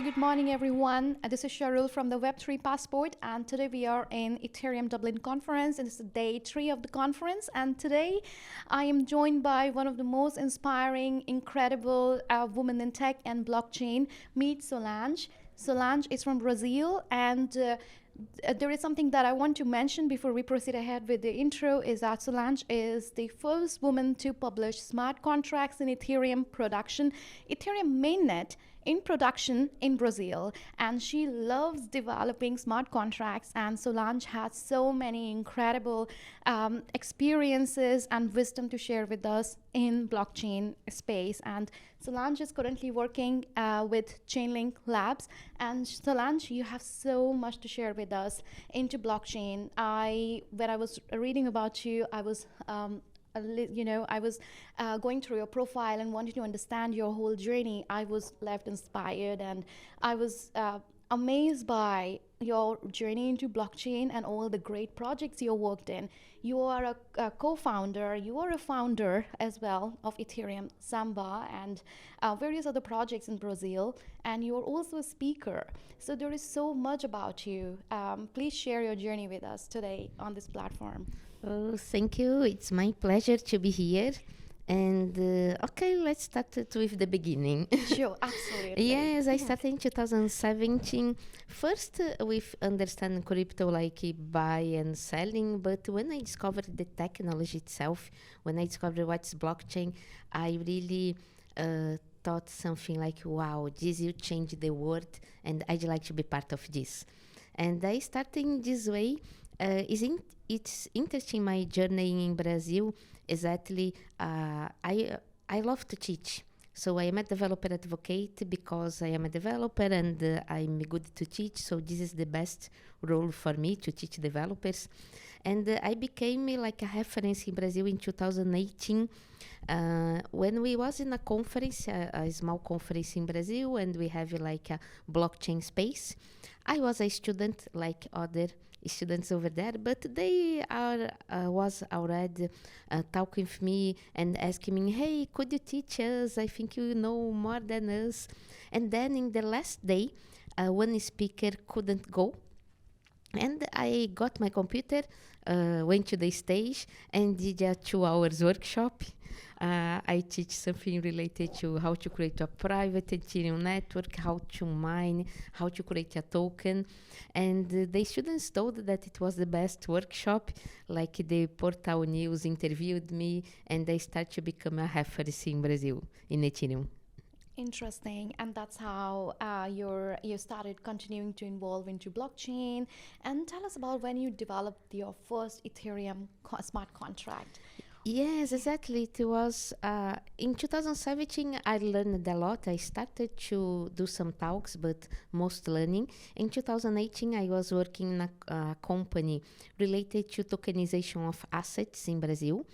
good morning, everyone. This is Sharul from the Web3 Passport, and today we are in Ethereum Dublin conference, and it's day 3 of the conference. And today I am joined by one of the most inspiring, incredible women in tech and blockchain. Meet Solange. Solange is from Brazil, and there is something that I want to mention before we proceed ahead with the intro is that Solange is the first woman to publish smart contracts in Ethereum production, Ethereum mainnet in production in Brazil, and she loves developing smart contracts. And Solange has so many incredible experiences and wisdom to share with us in blockchain space. And Solange is currently working with Chainlink Labs. And Solange, you have so much to share with us into blockchain. When I was reading about you, I was going through your profile and wanted to understand your whole journey. I was left inspired, and I was amazed by your journey into blockchain and all the great projects you worked in. You are a co-founder, you are a founder as well of Ethereum, Samba, and various other projects in Brazil, and you are also a speaker. So there is so much about you. Please share your journey with us today on this platform. Oh, thank you. It's my pleasure to be here. And okay, let's start it with the beginning. Sure, absolutely. Yes, I started in 2017, first with understanding crypto like buy and selling. But when I discovered the technology itself, when I discovered what's blockchain, I really thought something like, wow, this will change the world, and I'd like to be part of this. And I started in this way. It's interesting my journey in Brazil. Exactly, I love to teach. So I am a developer advocate because I am a developer and I'm good to teach. So this is the best role for me to teach developers. And I became like a reference in Brazil in 2018 when we was in a conference, a small conference in Brazil, and we have like a blockchain space. I was a student like other students over there, but they was already talking with me and asking me, hey, could you teach us? I think you know more than us. And then in the last day, one speaker couldn't go, and I got my computer, went to the stage and did a 2 hours workshop. I teach something related to how to create a private Ethereum network, how to mine, how to create a token. And the students told that it was the best workshop. Like the Portal News interviewed me, and I started to become a reference in Brazil in Ethereum. Interesting, and that's how you started continuing to involve into blockchain. And tell us about when you developed your first Ethereum smart contract. Yes, exactly. It was in 2017. I learned a lot. I started to do some talks, but most learning. In 2018, I was working in a company related to tokenization of assets in Brazil.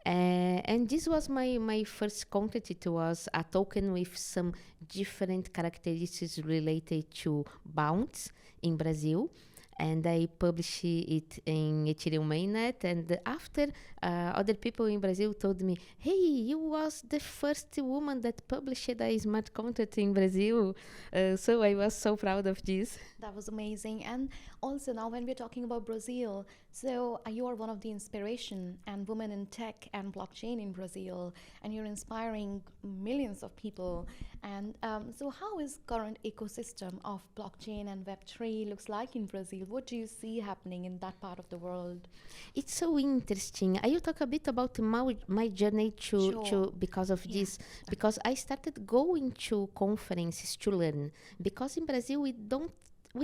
And this was my first content. It was a token with some different characteristics related to bonds in Brazil. And I published it in Ethereum mainnet. And after, other people in Brazil told me, hey, you was the first woman that published a smart contract in Brazil. So I was so proud of this. That was amazing. And also now when we're talking about Brazil, so you are one of the inspiration and women in tech and blockchain in Brazil, and you're inspiring millions of people. And so how is current ecosystem of blockchain and Web3 looks like in Brazil? What do you see happening in that part of the world? It's so interesting. I will talk a bit about my journey Sure. because of Yeah. this, because I started going to conferences to learn. Because in Brazil we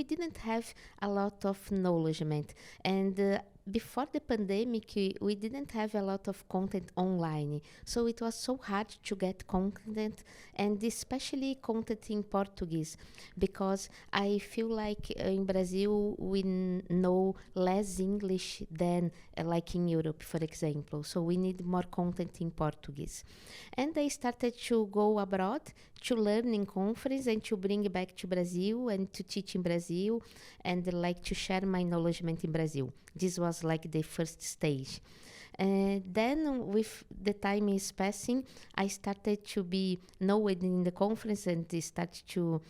didn't have a lot of knowledgement, and before the pandemic we didn't have a lot of content online, so it was so hard to get content, and especially content in Portuguese, because I feel like in Brazil we know less English than like in Europe, for example, so we need more content in Portuguese. And I started to go abroad to learn in conference and to bring back to Brazil and to teach in Brazil, and like to share my knowledge in Brazil. This was like the first stage. Then, with the time is passing, I started to be known in the conference and they start to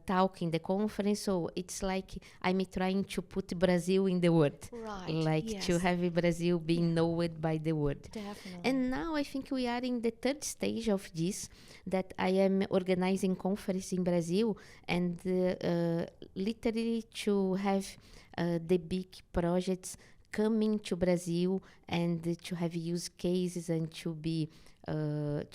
talk in the conference. So it's like I'm trying to put Brazil in the world, Right. like to Yes. have Brazil being Yeah. known by the world. Definitely. And now I think we are in the third stage of this, that I am organizing conference in Brazil and literally to have the big projects coming to Brazil and to have use cases and to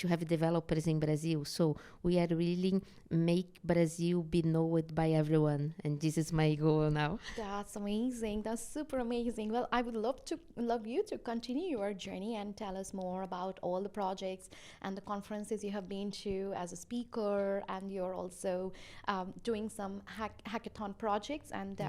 have developers in Brazil. So we are really make Brazil be known by everyone, and this is my goal now. That's amazing. That's super amazing. Well, I would love you to continue your journey and tell us more about all the projects and the conferences you have been to as a speaker, and you're also doing some hackathon projects. And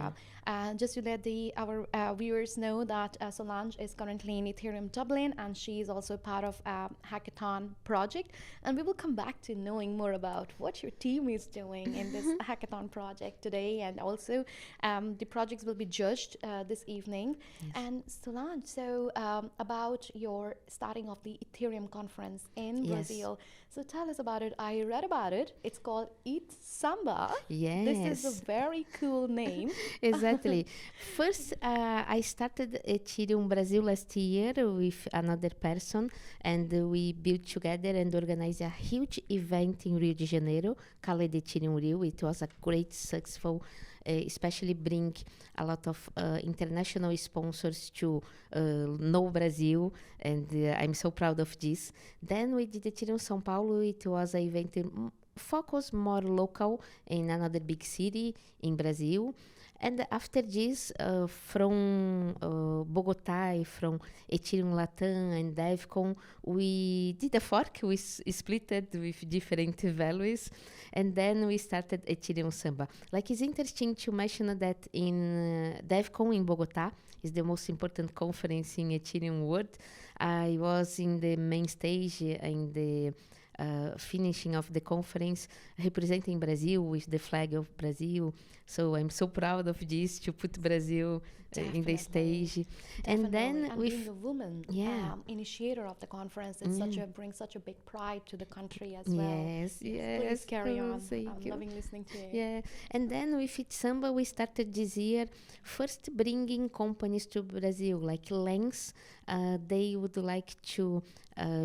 just to let our viewers know that Solange is currently in Ethereum Dublin, and she is also part of a hackathon project. And we will come back to knowing more about what your team is doing in this hackathon project today, and also the projects will be judged this evening. Yes. And Solange, so about your starting of the Ethereum conference in Yes. Brazil. So tell us about it. I read about it. It's called EthSamba. This is Yes. a very cool name. Exactly. First, I started Ethereum Brazil last year with another person, and we built together and organized a huge event in Rio de Janeiro called Ethereum Rio. It was a great successful, especially bring a lot of international sponsors to know Brazil, and I'm so proud of this. Then we did Ethereum São Paulo. It was an event focus more local in another big city in Brazil. And after this, from Bogota, from Ethereum Latam and DevCon, we did a fork. We split it with different values, and then we started Ethereum Samba. Like, it's interesting to mention that in DevCon in Bogota is the most important conference in Ethereum world. I was in the main stage in the finishing of the conference, representing Brazil with the flag of Brazil. So I'm so proud of this, to put Brazil in the stage. And then and being a woman, Yeah. Initiator of the conference, it's brings such a big pride to the country as well. Yes, yes. Please carry Oh, on. thank I'm you. loving listening to you. Yeah, and then with EthSamba, we started this year first bringing companies to Brazil, like Lens. They would like to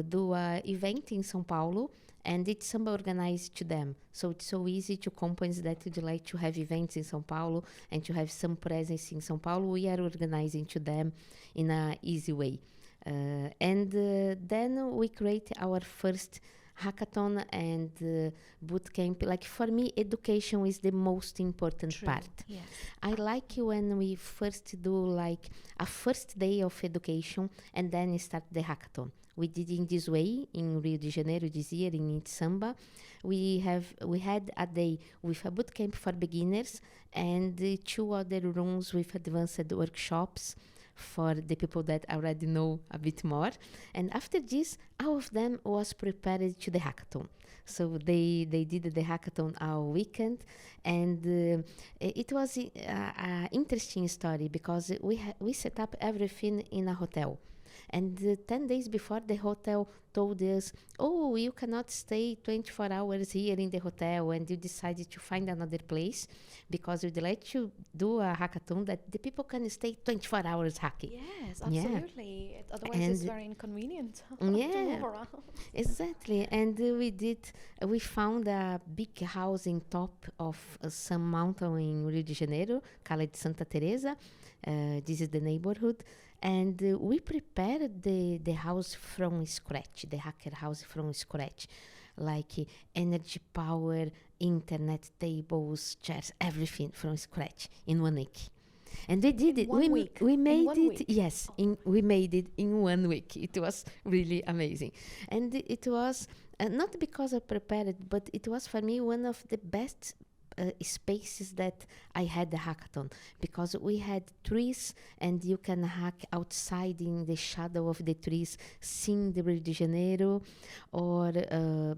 do a event in São Paulo, and EthSamba organized to them. So it's so easy to companies that would like to have events in São Paulo and to have some presence in São Paulo. We are organizing to them in a easy way. Then we create our first hackathon and boot camp. Like, for me, education is the most important True. part. Yes. I like when we first do like a first day of education and then start the hackathon. We did in this way in Rio de Janeiro this year in Samba. We had a day with a boot camp for beginners and 2 other rooms with advanced workshops for the people that already know a bit more. And after this, all of them was prepared to the hackathon. So they did the hackathon all weekend, and it was an interesting story because we set up everything in a hotel. And 10 days before, the hotel told us, oh, you cannot stay 24 hours here in the hotel, and you decided to find another place because we'd like to do a hackathon that the people can stay 24 hours hacking. Yes, Yeah. absolutely. Otherwise, it's very inconvenient to Yeah. move around. Exactly, and we found a big house in top of some mountain in Rio de Janeiro called Santa Teresa. This is the neighborhood, and we prepared the house from scratch, the hacker house from scratch, like energy power, internet, tables, chairs, everything from scratch in 1 week. And we did it. one week? We In made 1 it. week? Yes, we made it in 1 week. It was really amazing, and it was not because I prepared it, but it was for me one of the best spaces that I had the hackathon, because we had trees and you can hack outside in the shadow of the trees, seeing the Rio de Janeiro, or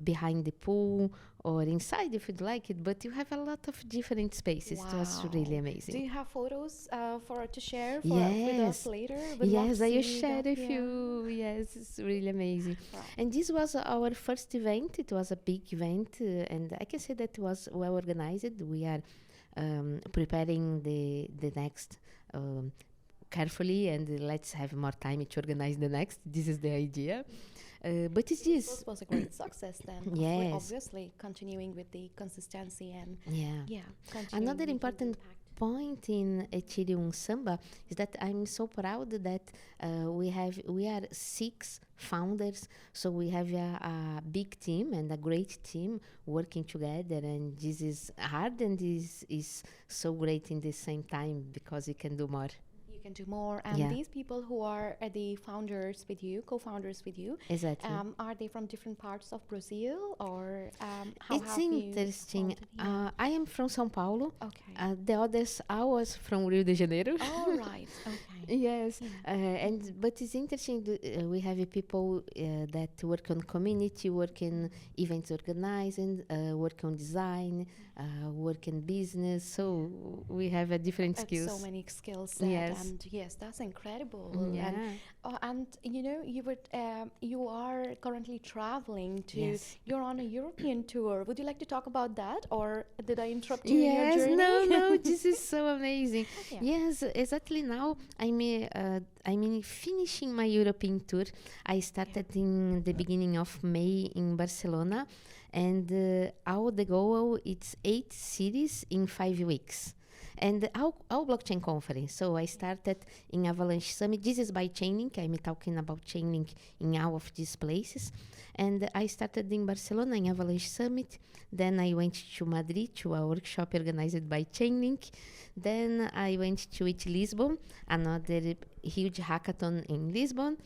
behind the pool, or inside if you'd like it, but you have a lot of different spaces. It was really Wow. Do amazing. you have photos for to share for with us Yes, later? We'd love to yes, I will see share that. a Yeah. few. Yes, it's really amazing. Right. And this was our first event. It was a big event, and I can say that was well organized. We are preparing the next carefully, and let's have more time to organize the next. This is the idea. But it's This this. was a great success then. Yes. Obviously, continuing with the consistency and Yeah. yeah, continuing Another making the important impact. point in Ethereum Samba is that I'm so proud that we are 6 founders, so we have a big team and a great team working together, and this is hard and this is so great in the same time because we can do more. You can do more. And Yeah, these people who are the founders with you, co-founders with you, exactly. are they from different parts of Brazil or how It's have you interesting. found it here? I am from São Paulo. Okay. The others, I was from Rio de Janeiro. All right. Okay. Yes, Yeah. and but it's interesting. We have people that work on community, work in events organizing, work on design, work in business. So we have a different So skills. many skill set, Yes. and yes, that's incredible. Yeah. And you know, you are currently traveling to. Yes. You're on a European tour. Would you like to talk about that, or did I interrupt you in your Yes, journey? no, this is so amazing. Yeah. Yes, exactly. Now I'm finishing my European tour. I started in the beginning of May in Barcelona, and our the goal it's 8 cities in 5 weeks. And our blockchain conference. So I started in Avalanche Summit. This is by Chainlink. I'm talking about Chainlink in all of these places. And I started in Barcelona in Avalanche Summit. Then I went to Madrid to a workshop organized by Chainlink. Then I went to Lisbon, another huge hackathon in Lisbon.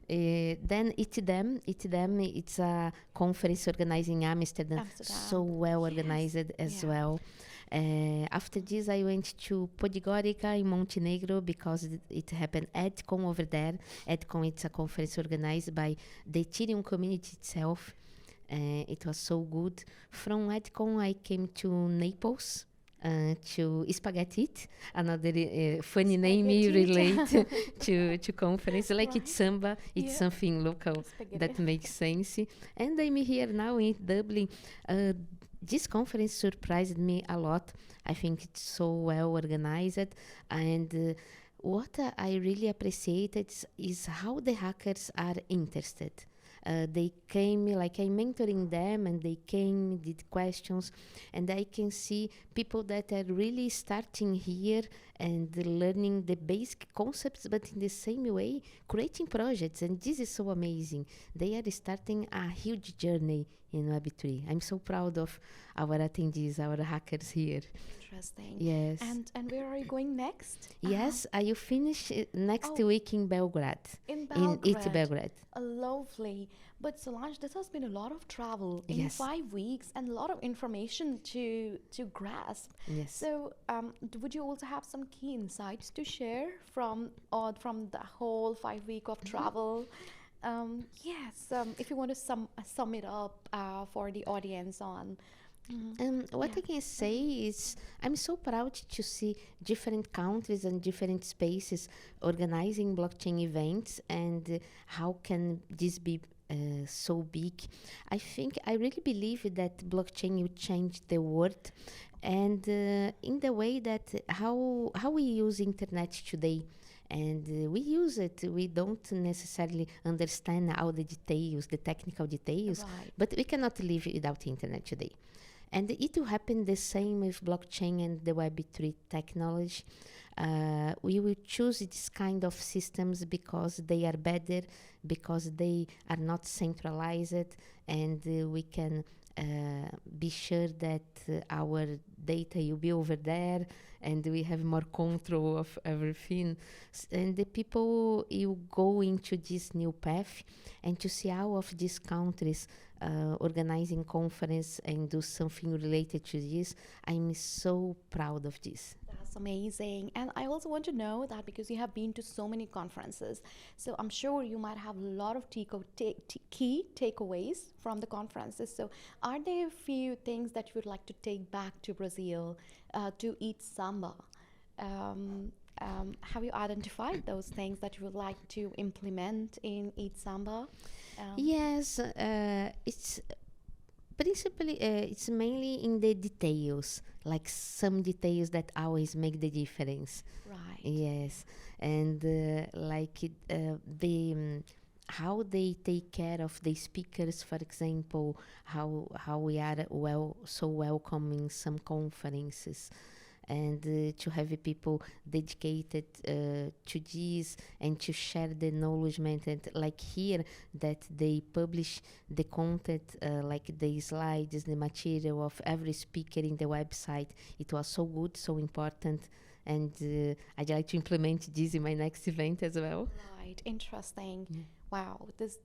Then ETDM, it's a conference organized in Amsterdam, so well organized as Yeah. well. After this, I went to Podgorica in Montenegro because it happened at EdCon over there. EdCon, it's a conference organized by the Ethereum community itself. It was so good. From EdCon, I came to Naples. To Spaghetti It, another funny name Spaghetti It. relate to conference. Like Right. it's Samba, it's Yeah. something local Spaghetti. that makes sense. And I'm here now in Dublin. This conference surprised me a lot. I think it's so well organized, and what I really appreciated is how the hackers are interested. They came, like I'm mentoring them, and they came, did questions, and I can see people that are really starting here and learning the basic concepts, but in the same way, creating projects. And this is so amazing. They are starting a huge journey in Web3. I'm so proud of our attendees, our hackers here. Interesting. Yes. And where are you going next? Yes, I will finish next Oh. week in Belgrade. In In it Belgrade. Belgrade. Lovely. But Solange, this has been a lot of travel in Yes. 5 weeks and a lot of information to grasp. Yes. So, would you also have some key insights to share from the whole 5 week of travel? Yes. If you want to sum it up for the audience on. What Yeah. I can say is I'm so proud to see different countries and different spaces organizing blockchain events, and how can this be so big. I think I really believe that blockchain will change the world, and in the way that how we use internet today. And we use it. We don't necessarily understand all the details, the technical details, Right. but we cannot live without internet today. And it will happen the same with blockchain and the Web3 technology. We will choose this kind of systems because they are better, because they are not centralized, and we can be sure that our data will be over there, and we have more control of everything. And the people will go into this new path, and to see all of these countries organizing conference and do something related to this, I'm so proud of this. That's That's amazing. And I also want to know that because you have been to so many conferences, so I'm sure you might have a lot of key takeaways from the conferences. So, are there a few things that you would like to take back to Brazil to eat samba? Um, have you identified those things that you would like to implement in Eat Samba? Yes, it's principally, it's mainly in the details, like some details that always make the difference. Right. Yes, and how they take care of the speakers, for example, how we are so welcome in some conferences, and to have people dedicated to this and to share the acknowledgement, and like here that they publish the content, like the slides, the material of every speaker in the website. It was so good, so important, and I'd like to implement this in my next event as well. Right, interesting. Wow, this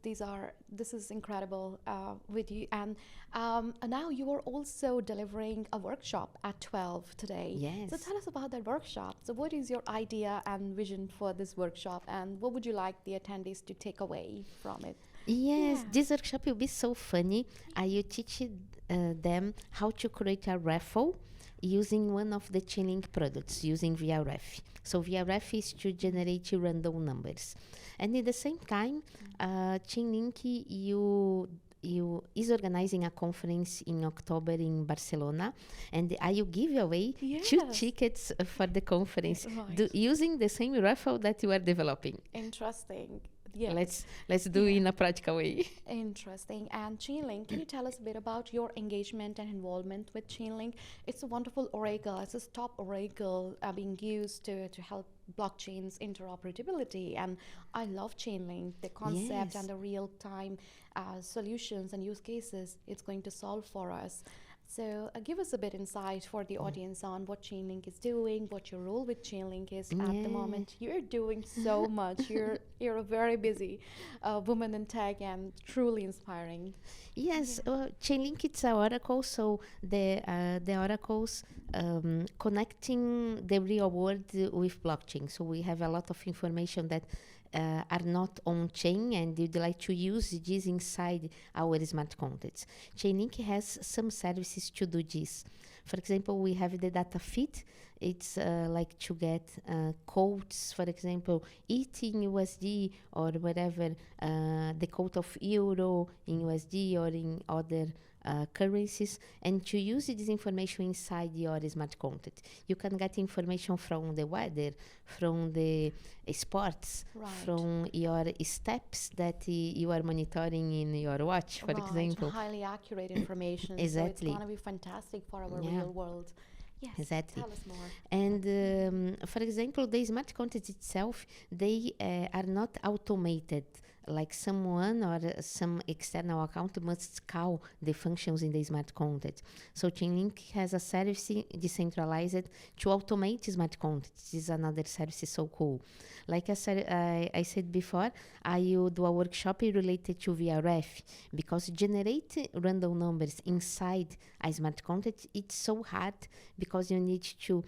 is incredible with you. And now you are also delivering a workshop at 12 today. So Yes. tell us about that workshop. So what is your idea and vision for this workshop, and what would you like the attendees to take away from it? Yes, Yeah. this workshop will be so funny. I will teach them how to create a raffle using one of the Chainlink products, using VRF. So VRF is to generate random numbers, and at the same time, Chainlink is organizing a conference in October in Barcelona, and I will give away two Yes. tickets for the conference, Right. using the same raffle that you are developing. Interesting. Yes. Let's do it in a practical way. Interesting. And Chainlink, can you tell us a bit about your engagement and involvement with Chainlink? It's a wonderful oracle. It's a top oracle being used to help blockchains interoperability. And I love Chainlink, the concept Yes. and the real-time solutions and use cases it's going to solve for us. So give us a bit insight for the audience on what Chainlink is doing, what your role with Chainlink is at the Yeah. moment. You're doing so much. You're a very busy woman in tech and truly inspiring. Yes, Chainlink it's a oracle, so the oracles connecting the real world with blockchain. So we have a lot of information that are not on chain, and you'd like to use this inside our smart contracts. Chainlink has some services to do this. For example, we have the data feed. It's like to get quotes, for example, it in USD or whatever, the quote of euro in USD or in other currencies, and to use this information inside your smart contract. You can get information from the weather, from the sports, Right. from your steps that you are monitoring in your watch, for Right. example. Highly accurate information. So it's Exactly. going to be fantastic for our Yeah. real world. Yes. Exactly. Tell us more. And for example, the smart contract itself, they are not automated. Like someone or some external account must call the functions in the smart contract. So Chainlink has a service decentralized to automate smart contracts. This is another service so cool. Like I said before, I will do a workshop related to VRF, because generate random numbers inside a smart contract, it's so hard, because you need to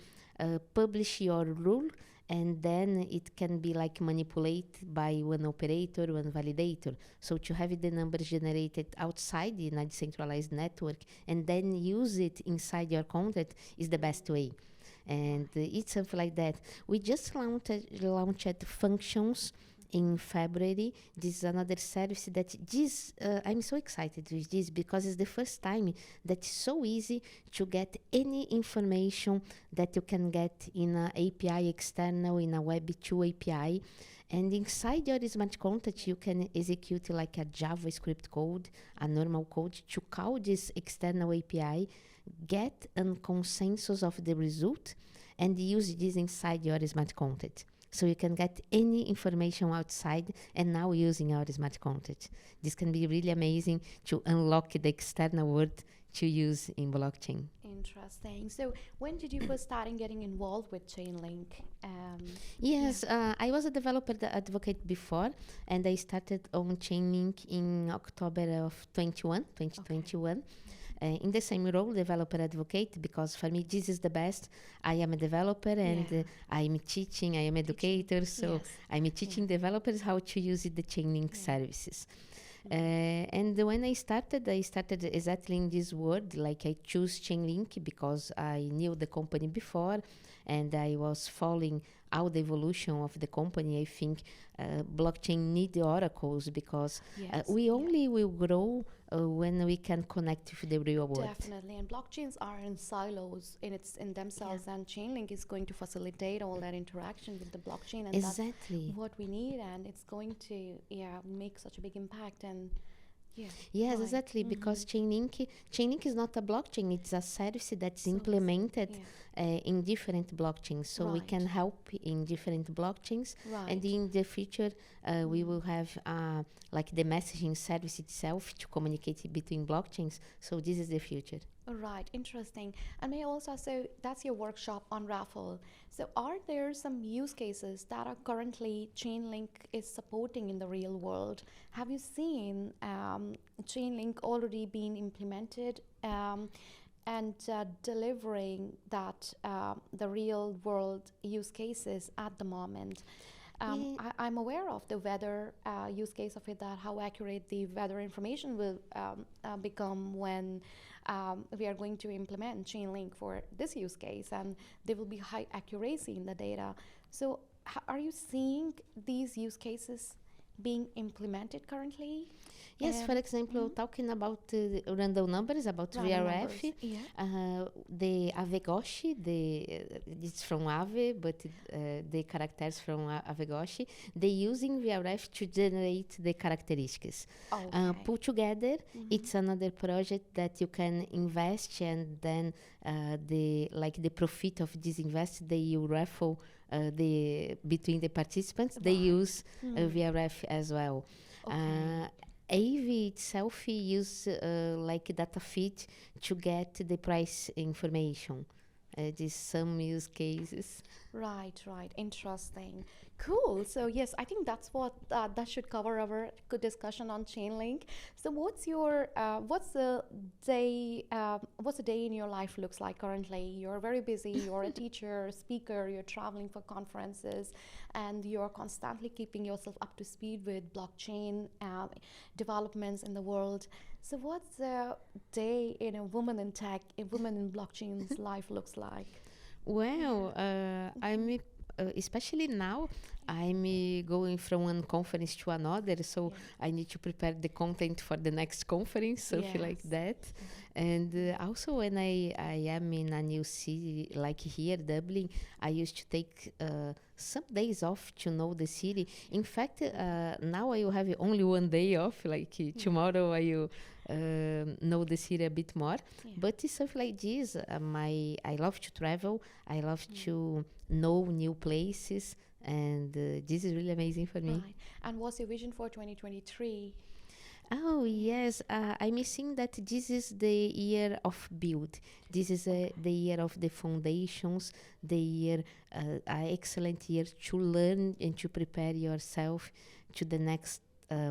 publish your rule, and then it can be like manipulated by one operator, one validator. So to have the numbers generated outside in a decentralized network and then use it inside your contract is the best way. And it's something like that. We just launched functions in February. This is another service that I'm so excited with this, because it's the first time that it's so easy to get any information that you can get in an API external, in a Web2 API. And inside your smart contract, you can execute like a JavaScript code, a normal code, to call this external API, get a consensus of the result, and use this inside your smart contract. So you can get any information outside and now using our smart contract. This can be really amazing to unlock the external world to use in blockchain. Interesting. So when did you first start getting involved with Chainlink? Yes, I was a developer advocate before, and I started on Chainlink in October of 2021. in the same role, developer advocate, because for me this is the best. I am a developer and I'm teaching, I am educator, so I'm teaching developers how to use the Chainlink services. And when I started exactly in this word, like I choose Chainlink because I knew the company before and I was following how the evolution of the company. I think blockchain need the oracles because we only will grow when we can connect with the real world. Definitely, and blockchains are in silos in themselves, and Chainlink is going to facilitate all that interaction with the blockchain, and that's what we need, and it's going to make such a big impact. And yes, exactly, because Chainlink is not a blockchain; it's a service that's implemented in different blockchains, so we can help in different blockchains, and in the future we will have like the messaging service itself to communicate between blockchains. So this is the future. Right, interesting. And may I also, so that's your workshop on Raffle. So are there some use cases that are currently Chainlink is supporting in the real world? Have you seen Chainlink already being implemented and delivering that the real world use cases at the moment? I'm aware of the weather use case of it, that how accurate the weather information will become when we are going to implement Chainlink for this use case, and there will be high accuracy in the data. So are you seeing these use being implemented currently? Yes, for example, talking about random numbers, about VRF, the Avegoshi, it's from Ave, but the characters from Avegoshi, they using VRF to generate the characteristics. Put together, it's another project that you can invest, and then the profit of this invest, they raffle between the participants, they use VRF as well. AV itself use like data feed to get the price information. These some use cases. Right. Interesting. Cool. So yes, I think that's what that should cover our good discussion on Chainlink. So what's the day in your life looks like currently? You're very busy. You're a teacher, speaker. You're traveling for conferences, and you're constantly keeping yourself up to speed with blockchain developments in the world. So what's a day in a woman in tech, a woman in blockchain's life looks like? Well, I'm especially now, I'm going from one conference to another, so I need to prepare the content for the next conference, something like that. And also when I am in a new city, like here, Dublin, I used to take some days off to know the city. In fact, now I will have only one day off, like tomorrow I will know the city a bit more. But it's something like this. I love to travel. I love to know new places, and this is really amazing for me. Right. And what's your vision for 2023? Oh yes, I'm seeing that this is the year of build. This is the year of the foundations, the year, an excellent year to learn and to prepare yourself to the next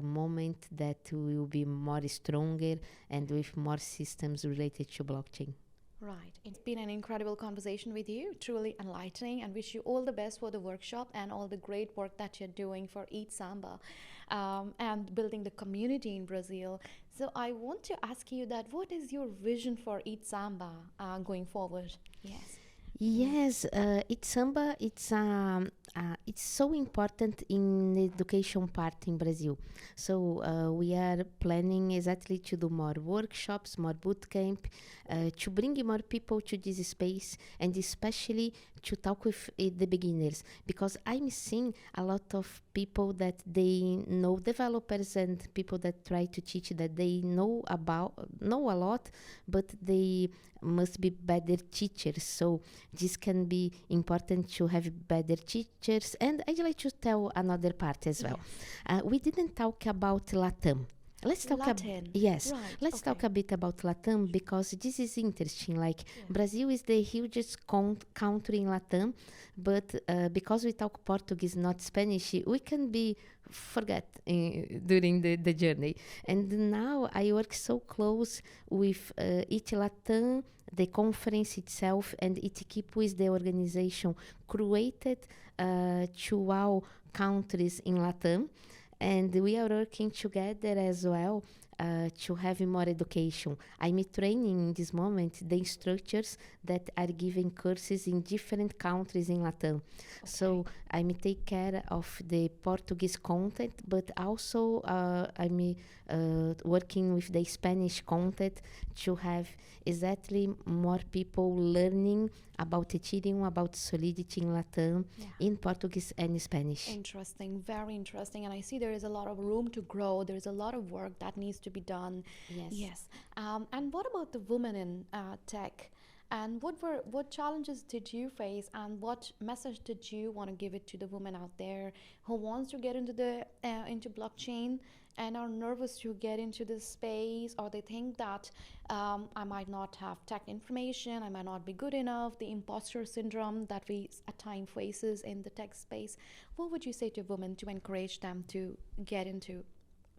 moment that will be more stronger and with more systems related to blockchain. Right. It's been an incredible conversation with you, truly enlightening, and wish you all the best for the workshop and all the great work that you're doing for EthSamba and building the community in Brazil. So I want to ask you that what is your vision for EthSamba going forward? Yes, EthSamba, it's so important in the education part in Brazil. So we are planning exactly to do more workshops, more bootcamp, to bring more people to this space, and especially to talk with the beginners, because I'm seeing a lot of people that they know, developers and people that try to teach, that they know a lot, but they must be better teachers. So this can be important to have better teachers. And I'd like to tell another part as well. We didn't talk about LATAM. let's talk Latin. yes, Right. let's Okay. talk a bit about Latam because this is interesting. Like Yeah. Brazil is the hugest country in Latam, but because we talk Portuguese, not Spanish, we can be forget during the journey. And now I work so close with each Latam, the conference itself, and it keep with the organization created to all countries in Latam, and we are working together as well to have more education. I'm training in this moment the instructors that are giving courses in different countries in Latam. So I'm take care of the Portuguese content, but also I'm working with the Spanish content to have exactly more people learning about Ethereum, about Solidity in Latam, Yeah. in Portuguese and Spanish. Interesting, very interesting. And I see there is a lot of room to grow. There is a lot of work that needs to be done. Yes. Yes. And what about the women in tech? And what challenges did you face? And what message did you want to give it to the women out there who wants to get into the into blockchain and are nervous to get into this space, or they think that I might not have tech information, I might not be good enough, the imposter syndrome that we at times faces in the tech space. What would you say to women to encourage them to get into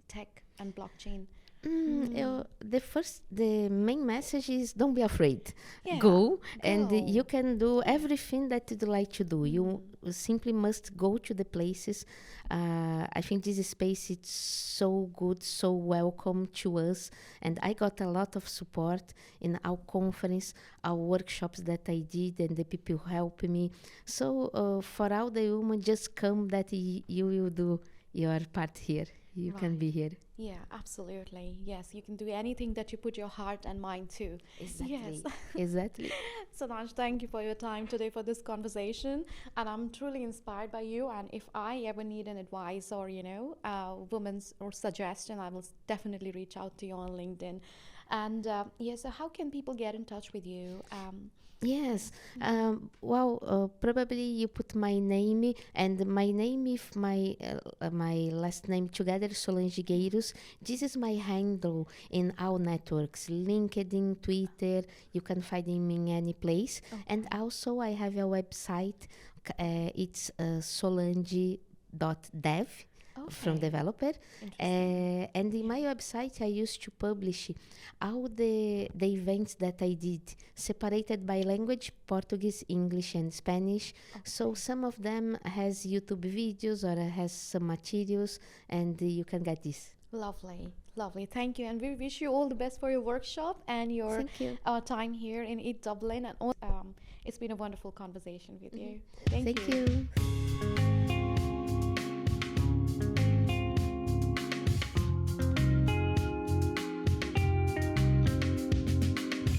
tech and blockchain? The main message is don't be afraid. Yeah, Go, and go. you can do everything that you'd like to do. You simply must go to the places. I think this space is so good, so welcome to us, and I got a lot of support in our conference, our workshops that I did, and the people help me. So for all the women, just come that you will do your part here. You can be here. Yeah, absolutely. Yes, you can do anything that you put your heart and mind to. Exactly. Yes. Exactly. Solange, thank you for your time today for this conversation. And I'm truly inspired by you. And if I ever need an advice or, women's or suggestion, I will definitely reach out to you on LinkedIn. And so how can people get in touch with you? Yes. Probably you put my name and my name if my last name together, Solange Gueiros. This is my handle in all networks, LinkedIn, Twitter. You can find me in any place. And also I have a website. It's solange.dev. From developer, and in my website I used to publish all the events that I did separated by language, Portuguese, English and Spanish. So some of them has YouTube videos or has some materials, and you can get this. Lovely. Thank you, and we wish you all the best for your workshop and your Thank you. time here in Dublin. And it's been a wonderful conversation with you. Thank you.